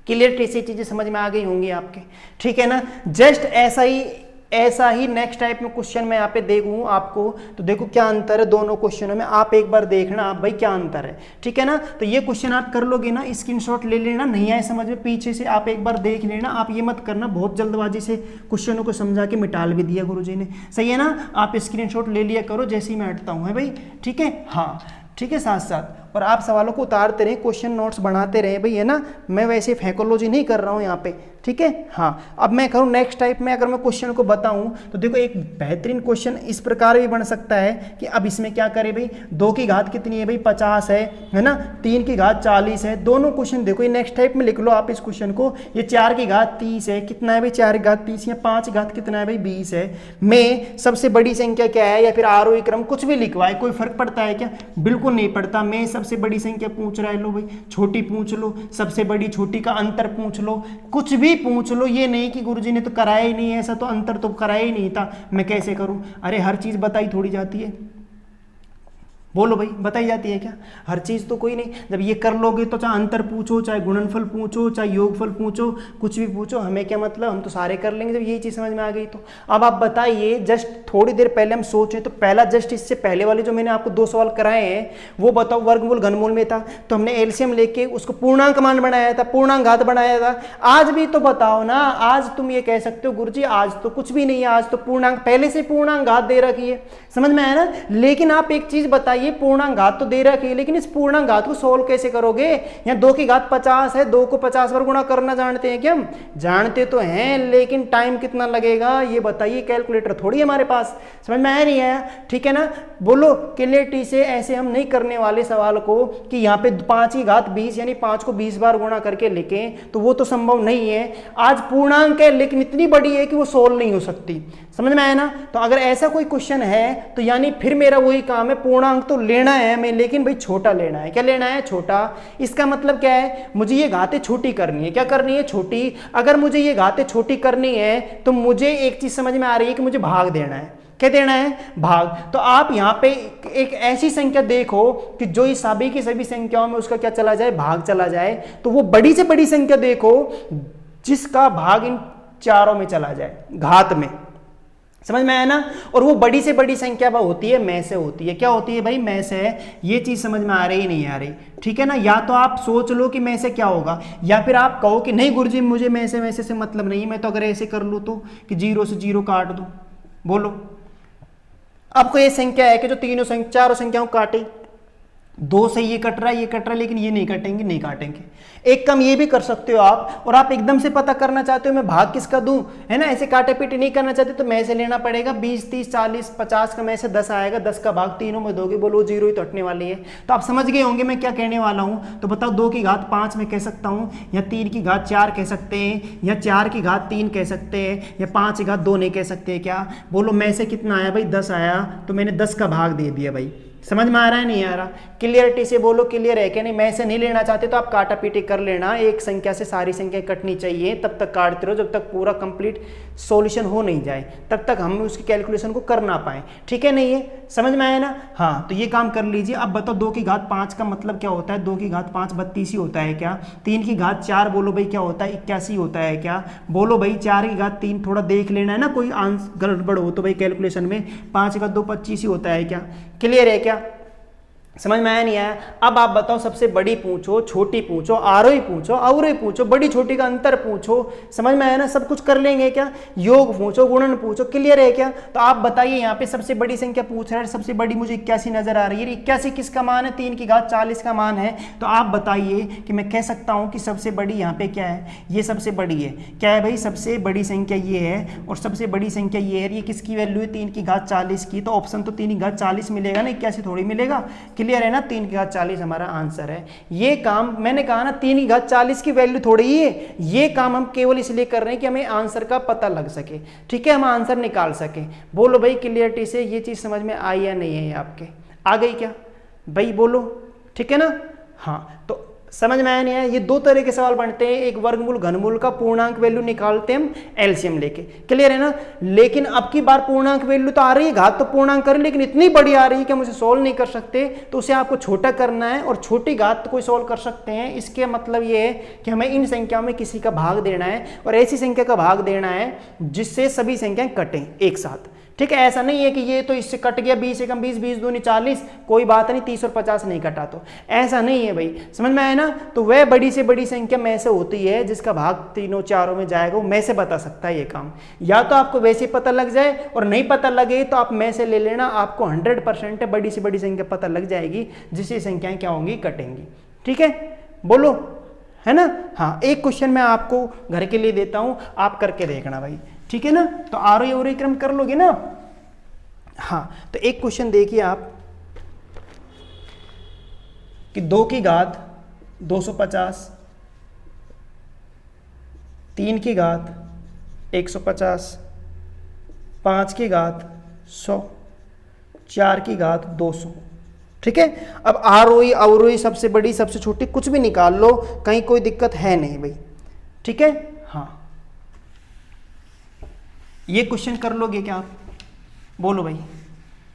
क्लियर? ऐसी चीजें समझ में आ गई होंगी आपके, ठीक है ना? जस्ट ऐसा ही ऐसा ही नेक्स्ट टाइप में क्वेश्चन मैं यहाँ पे देखूँ आपको, तो देखो क्या अंतर है दोनों क्वेश्चनों में, आप एक बार देखना आप भाई क्या अंतर है, ठीक है ना। तो ये क्वेश्चन आप कर लोगे ना, स्क्रीनशॉट ले लेना, नहीं आए समझ में पीछे से आप एक बार देख लेना, आप ये मत करना बहुत जल्दबाजी से क्वेश्चनों को समझा के मिटाल भी दिया गुरुजी ने, सही है ना। आप स्क्रीनशॉट ले लिया करो जैसे ही मैं हटता हूँ, है भाई, ठीक है, हाँ ठीक है, साथ साथ और आप सवालों को उतारते रहें, क्वेश्चन नोट्स बनाते रहें भाई, है ना। मैं वैसे फैकोलॉजी नहीं कर रहा हूँ यहाँ पे, ठीक है, हाँ। अब मैं करूँ नेक्स्ट टाइप में, अगर मैं क्वेश्चन को बताऊँ तो देखो एक बेहतरीन क्वेश्चन इस प्रकार भी बन सकता है कि अब इसमें क्या करें भाई, 2 की घात कितनी है भाई 50 है ना, 3 की घात 40 है, दोनों क्वेश्चन देखो ये नेक्स्ट टाइप में लिख लो आप इस क्वेश्चन को, ये 4 की घात 30 है, कितना है भाई 4 की घात 30 या 5 की घात कितना है भाई 20 है, में सबसे बड़ी संख्या क्या है, या फिर आरोही क्रम कुछ भी लिखवाए, कोई फर्क पड़ता है क्या, बिल्कुल नहीं पड़ता। में सबसे बड़ी संख्या पूछ रहा है, लो भाई छोटी पूछ लो, सबसे बड़ी छोटी का अंतर पूछ लो, कुछ भी पूछ लो, ये नहीं कि गुरुजी ने तो कराया ही नहीं, ऐसा तो अंतर तो कराया ही नहीं था, मैं कैसे करूं, अरे हर चीज बताई थोड़ी जाती है, बोलो भाई बताई जाती है क्या, हर चीज़ तो कोई नहीं। जब ये कर लोगे तो चाहे अंतर पूछो, चाहे गुणनफल पूछो, चाहे योगफल पूछो, कुछ भी पूछो, हमें क्या मतलब, हम तो सारे कर लेंगे जब यही चीज़ समझ में आ गई तो। अब आप बताइए, जस्ट थोड़ी देर पहले हम सोचें तो पहला जस्ट इससे पहले वाले जो मैंने आपको 2 सवाल कराए हैं वो बताओ, वर्गमूल घनमूल में था तो हमने एलसीएम लेके उसको पूर्णांक मान बनाया था, पूर्णांक घात बनाया था। आज भी तो बताओ ना, आज तुम ये कह सकते हो गुरुजी आज तो कुछ भी नहीं है, आज तो पूर्णांक पहले से पूर्णांक घात दे रखी है, समझ में आया ना। लेकिन आप एक चीज बताइए, ये पूर्णांक घात तो दे रखी है, लेकिन इस पूर्णांक घात को सोल्व कैसे करोगे। यहाँ 2 की घात 50 है, 2 को 50 बार गुणा करना जानते हैं क्या हम, जानते तो हैं, लेकिन टाइम कितना लगेगा ये बताइए, कैलकुलेटर थोड़ी हमारे पास, समझ में आया नहीं आया, ठीक है ना। बोलो क्लियरिटी से, ऐसे हम नहीं करने वाले सवाल को कि यहाँ पे 5 की घात 20 यानी 5 को 20 बार गुणा करके लिखें, तो वो तो संभव नहीं है। आज पूर्णांक है लेकिन इतनी बड़ी है कि वो सोल्व नहीं हो सकती, समझ में आया ना। तो अगर ऐसा कोई क्वेश्चन है तो यानी फिर मेरा वही काम है, पूर्णांक तो लेना है हमें, लेकिन भाई छोटा लेना है। क्या लेना है, छोटा। इसका मतलब क्या है, मुझे ये घातें छोटी करनी है, क्या करनी है, छोटी। अगर मुझे ये घातें छोटी करनी है तो मुझे एक चीज समझ में आ रही है कि मुझे भाग देना है। क्या देना है, भाग। तो आप यहाँ पे एक ऐसी संख्या देखो कि जो इस सभी की सभी संख्याओं में उसका क्या चला जाए, भाग चला जाए। तो वो बड़ी से बड़ी संख्या देखो जिसका भाग इन चारों में चला जाए, घात में, समझ में आया ना। और वो बड़ी से बड़ी संख्या होती है में से होती है, क्या होती है भाई, में से। ये चीज समझ में आ रही नहीं आ रही, ठीक है ना। या तो आप सोच लो कि में से क्या होगा, या फिर आप कहो कि नहीं गुरुजी मुझे में से मतलब नहीं, मैं तो अगर ऐसे कर लूँ तो कि 0 से 0 काट दूं। बोलो आपको ये संख्या है कि जो चारों संख्याओं काटे, 2 से ये कट रहा है, ये कट रहा है, लेकिन ये नहीं कटेंगे, नहीं काटेंगे। एक काम ये भी कर सकते हो आप, और आप एकदम से पता करना चाहते हो मैं भाग किसका दूं, है ना, ऐसे काटे पीटे नहीं करना चाहते तो में से लेना पड़ेगा। 20 30 40 50 का में से 10 आएगा, 10 का भाग तीनों में दोगे, बोलो 0 ही तो हटने वाली है। तो आप समझ गए होंगे मैं क्या कहने वाला हूं। तो बताओ 2 की घात 5 में कह सकता हूं, या 3 की घात 4 कह सकते हैं, या 4 की घात 3 कह सकते हैं, या 5 की घात 2 नहीं कह सकते। क्या बोलो में से कितना आया भाई, 10 आया, तो मैंने 10 का भाग दे दिया भाई। समझ में आ रहा है नहीं आ रहा, क्लियरिटी से बोलो क्लियर है क्या नहीं। मैं से नहीं लेना चाहते तो आप काटा पीटी कर लेना, एक संख्या से सारी संख्या कटनी चाहिए, तब तक काटते रहो जब तक पूरा कंप्लीट सॉल्यूशन हो नहीं जाए, तब तक हम उसकी कैलकुलेशन को कर ना पाए, ठीक है। नहीं है, समझ में आया ना। हाँ तो ये काम कर लीजिए। अब बताओ 2 की घात 5 का मतलब क्या होता है, 2 की घात 5 32 ही होता है क्या। 3 की घात 4 बोलो भाई क्या होता है, 81 होता है क्या। बोलो भाई 4 की घात 3 थोड़ा देख लेना है ना, कोई आंसर गड़बड़ हो तो भाई कैलकुलेशन में। 5 की घात 2 25 ही होता है क्या, क्लियर है क्या, समझ में आया नहीं आया। अब आप बताओ सबसे बड़ी पूछो, छोटी पूछो, आरोही पूछो, अवरोही पूछो, बड़ी छोटी का अंतर पूछो, समझ में आया ना, सब कुछ कर लेंगे क्या। योग पूछो, गुणन पूछो, क्लियर है क्या। तो आप बताइए यहाँ पे सबसे बड़ी संख्या पूछ रहा है, सबसे बड़ी मुझे 81 नजर आ रही है। 81 किसका मान है, 3 की घात 40 का मान है। तो आप बताइए कि मैं कह सकता हूँ कि सबसे बड़ी यहाँ पे क्या है, ये सबसे बड़ी है। क्या है भाई, सबसे बड़ी संख्या ये है और सबसे बड़ी संख्या ये है। ये किसकी वैल्यू है, 3 की घात 40 की। तो ऑप्शन तो 3 की घात 40 मिलेगा ना, 81 थोड़ी मिलेगा, क्लियर है ना। 3 की घात 40 हमारा आंसर है। ये काम मैंने कहा ना 3 की घात 40 की वैल्यू थोड़ी ही है, ये काम हम केवल इसलिए कर रहे हैं कि हमें आंसर का पता लग सके, ठीक है, हम आंसर निकाल सके। बोलो भाई क्लियरिटी से ये चीज समझ में आई या नहीं है, आपके आ गई क्या भाई, बोलो ठीक है ना। हाँ तो समझ में आया नहीं आया? ये दो तरह के सवाल बनते हैं, एक वर्गमूल घनमूल का पूर्णांक वैल्यू निकालते हैं हम एलसीएम लेके, क्लियर है ना। लेकिन अब की बार पूर्णांक वैल्यू तो आ रही है, घात तो पूर्णांक कर, लेकिन इतनी बड़ी आ रही है कि हम उसे सोल्व नहीं कर सकते, तो उसे आपको छोटा करना है और छोटी घात तो कोई सोल्व कर सकते हैं। इसके मतलब ये है कि हमें इन संख्याओं में किसी का भाग देना है और ऐसी संख्या का भाग देना है जिससे सभी संख्याएं कटें एक साथ, ठीक है। ऐसा नहीं है कि ये तो इससे कट गया 20 एकम 20, 20 दूनी 40, कोई बात नहीं, 30 और 50 नहीं कटा, तो ऐसा नहीं है भाई, समझ में आया ना। तो वह बड़ी से बड़ी संख्या में से होती है जिसका भाग तीनों चारों में जाएगा, वो में से बता सकता है ये काम। या तो आपको वैसे पता लग जाए और नहीं पता लगे तो आप में से ले लेना, आपको 100% बड़ी से बड़ी संख्या पता लग जाएगी जिससे संख्याएं क्या होंगी, कटेंगी, ठीक है। बोलो, है ना। हाँ, एक क्वेश्चन मैं आपको घर के लिए देता हूं, आप करके देखना भाई, ठीक है ना। तो आरोही अवरोही क्रम कर लोगे ना। हाँ, तो एक क्वेश्चन देखिए आप कि 2 की घात 250, 3 की घात 150, 5 की घात 100, 4 की घात 200, ठीक है। अब आरोही अवरोही सबसे बड़ी सबसे छोटी कुछ भी निकाल लो, कहीं कोई दिक्कत है नहीं भाई, ठीक है। हाँ, ये क्वेश्चन कर लोगे क्या आप? बोलो भाई,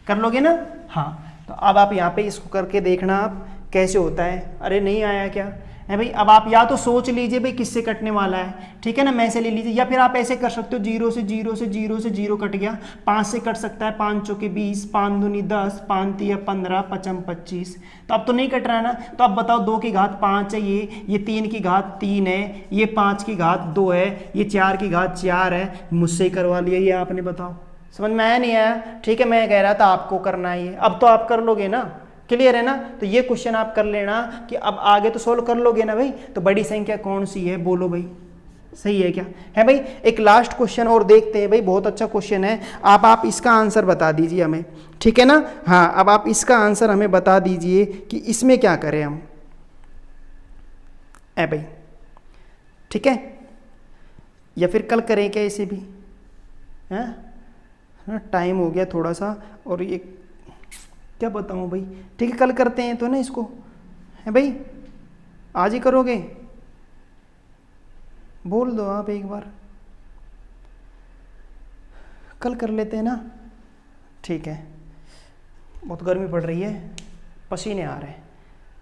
कर लोगे ना। हाँ, तो अब आप यहाँ पे इसको करके देखना आप कैसे होता है। अरे नहीं आया क्या है भाई? अब आप या तो सोच लीजिए भाई किससे कटने वाला है, ठीक है ना, मैं से ले लीजिए, या फिर आप ऐसे कर सकते हो 0 से 0 से 0 से 0 कट गया, 5 से कट सकता है, 5 चौके 20, 5 दूनी 10, 5 तिया 15, 5 25, तो अब तो नहीं कट रहा है ना। तो अब बताओ 2 की घात 5 है, ये 3 की घात 3 है, ये 5 की घात 2 है, ये 4 की घात 4 है, मुझसे ही करवा लिया ये आपने, बताओ समझ में आया नहीं आया? ठीक है, मैं कह रहा था आपको करना है ये, अब तो आप कर लोगे ना, क्लियर है ना। तो ये क्वेश्चन आप कर लेना कि अब आगे तो सोल्व कर लोगे ना भाई। तो बड़ी संख्या कौन सी है, बोलो भाई, सही है क्या है भाई। एक लास्ट क्वेश्चन और देखते हैं भाई, बहुत अच्छा क्वेश्चन है। आप इसका आंसर बता दीजिए हमें, ठीक है ना। हाँ, अब आप इसका आंसर हमें बता दीजिए कि इसमें क्या करें हम, है भाई, ठीक है, या फिर कल करें क्या इसे भी, है टाइम हो गया थोड़ा सा, और ये क्या बताऊँ भाई, ठीक है कल करते हैं तो ना इसको, है भाई, आज ही करोगे, बोल दो आप एक बार, कल कर लेते हैं ना, ठीक है। बहुत गर्मी पड़ रही है, पसीने आ रहे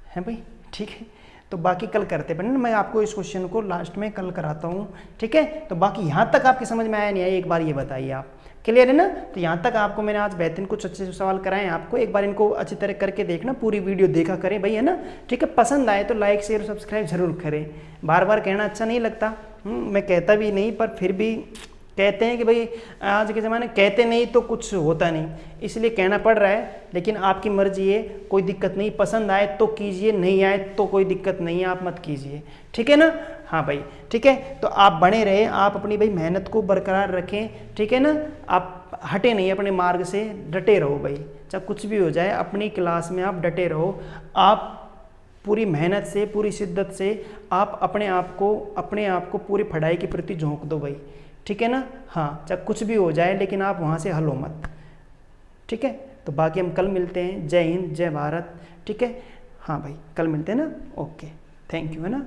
हैं भाई, ठीक है। तो बाकी कल करते हैं ना, मैं आपको इस क्वेश्चन को लास्ट में कल कराता हूँ, ठीक है। तो बाकी यहाँ तक आपकी समझ में आया नहीं आया, एक बार ये बताइए आप, क्लियर है ना। तो यहाँ तक आपको मैंने आज बेहतरीन कुछ अच्छे सवाल कराए हैं आपको, एक बार इनको अच्छी तरह करके देखना, पूरी वीडियो देखा करें भाई, है ना, ठीक है। पसंद आए तो लाइक शेयर सब्सक्राइब जरूर करें, बार बार कहना अच्छा नहीं लगता, मैं कहता भी नहीं, पर फिर भी कहते हैं कि भाई आज के ज़माने कहते नहीं तो कुछ होता नहीं, इसलिए कहना पड़ रहा है। लेकिन आपकी मर्जी है, कोई दिक्कत नहीं, पसंद आए तो कीजिए, नहीं आए तो कोई दिक्कत नहीं है, आप मत कीजिए, ठीक है ना। हाँ भाई, ठीक है। तो आप बने रहे, आप अपनी भाई मेहनत को बरकरार रखें, ठीक है ना। आप हटे नहीं अपने मार्ग से, डटे रहो भाई, चाहे कुछ भी हो जाए, अपनी क्लास में आप डटे रहो, आप पूरी मेहनत से पूरी शिद्दत से आप अपने आप को पूरी पढ़ाई के प्रति झोंक दो भाई, ठीक है ना। हाँ, चाहे कुछ भी हो जाए, लेकिन आप वहाँ से हलो मत, ठीक है। तो बाकी हम कल मिलते हैं, जय हिंद जय भारत, ठीक है। हाँ भाई, कल मिलते हैं ना, ओके, थैंक यू, है ना।